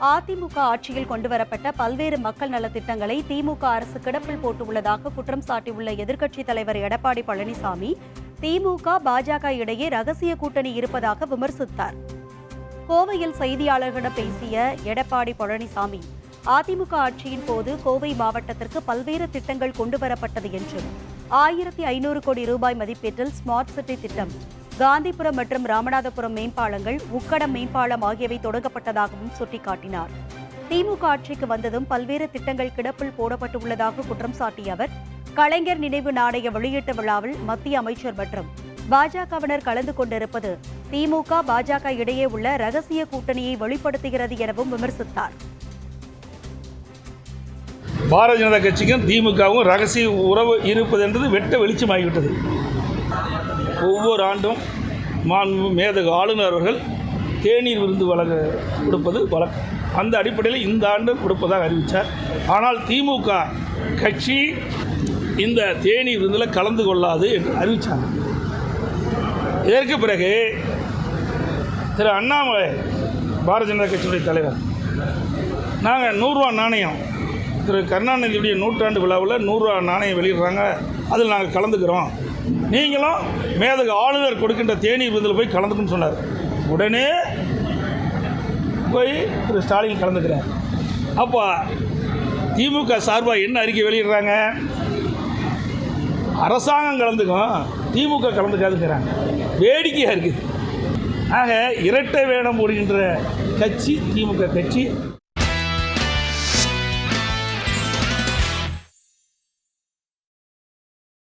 அதிமுக ஆட்சியில் கொண்டுவரப்பட்ட பல்வேறு மக்கள் நலத்திட்டங்களை திமுக அரசு கிடப்பில் போட்டுள்ளதாக குற்றம் சாட்டியுள்ள எதிர்க்கட்சித் தலைவர் எடப்பாடி பழனிசாமி திமுக பாஜக இடையே ரகசிய கூட்டணி இருப்பதாக விமர்சித்தார். கோவையில் செய்தியாளர்களிடம் பேசிய எடப்பாடி பழனிசாமி அதிமுக ஆட்சியின் போது கோவை மாவட்டத்திற்கு பல்வேறு திட்டங்கள் கொண்டுவரப்பட்டது என்றும் 1500 கோடி ரூபாய் மதிப்பீட்டில் ஸ்மார்ட் சிட்டி திட்டம், காந்திபுரம் மற்றும் ராமநாதபுரம் மேம்பாலங்கள், உக்கடம் மேம்பாலம் ஆகியவை தொடங்கப்பட்டதாகவும் சுட்டிக்காட்டினார். திமுக ஆட்சிக்கு வந்ததும் பல்வேறு திட்டங்கள் கிடப்பில் போடப்பட்டுள்ளதாக குற்றம் சாட்டிய அவர், கலைஞர் நினைவு நாணய வெளியீட்டு விழாவில் மத்திய அமைச்சர் மற்றும் பாஜகவினர் கலந்து கொண்டிருப்பது திமுக பாஜக இடையே உள்ள ரகசிய கூட்டணியை வெளிப்படுத்துகிறது எனவும் விமர்சித்தார். பாரதிய ஜனதா கட்சிக்கும் திமுகவும் ரகசிய உறவு இருப்பது என்பது வெட்ட வெளிச்சமாகிவிட்டது. ஒவ்வொரு ஆண்டும் மேதகு ஆளுநர் அவர்கள் தேநீர் விருந்து கொடுப்பது வழக்கம். அந்த அடிப்படையில் இந்த ஆண்டு கொடுப்பதாக அறிவித்தார். ஆனால் திமுக கட்சி இந்த தேநீர் விருந்தில் கலந்து கொள்ளாது என்று அறிவித்தாங்க. இதற்கு பிறகு திரு அண்ணாமலை பாரதிய ஜனதா கட்சியுடைய தலைவர், நாங்கள் 100 ரூபா நாணயம் திரு கருணாநிதியுடைய நூற்றாண்டு விழாவில் 100 ரூபா நாணயம் வெளியிடுறாங்க, அதில் நாங்கள் கலந்துக்கிறோம், நீங்களும் மேதகு ஆளுநர் கொடுக்கின்ற தேநீர் விருந்தில் போய் கலந்துக்குன்னு சொன்னார். உடனே போய் திரு ஸ்டாலின் கலந்துக்கிறார். அப்போ திமுக சார்பாக என்ன அறிக்கை வெளியிடுறாங்க? அரசாங்கம் கலந்துக்கும், திமுக கலந்துக்காதுங்கிறாங்க. வேடிக்கையாக இருக்குது. ஆக இரட்டை வேடம் போடுகின்ற கட்சி திமுக கட்சி.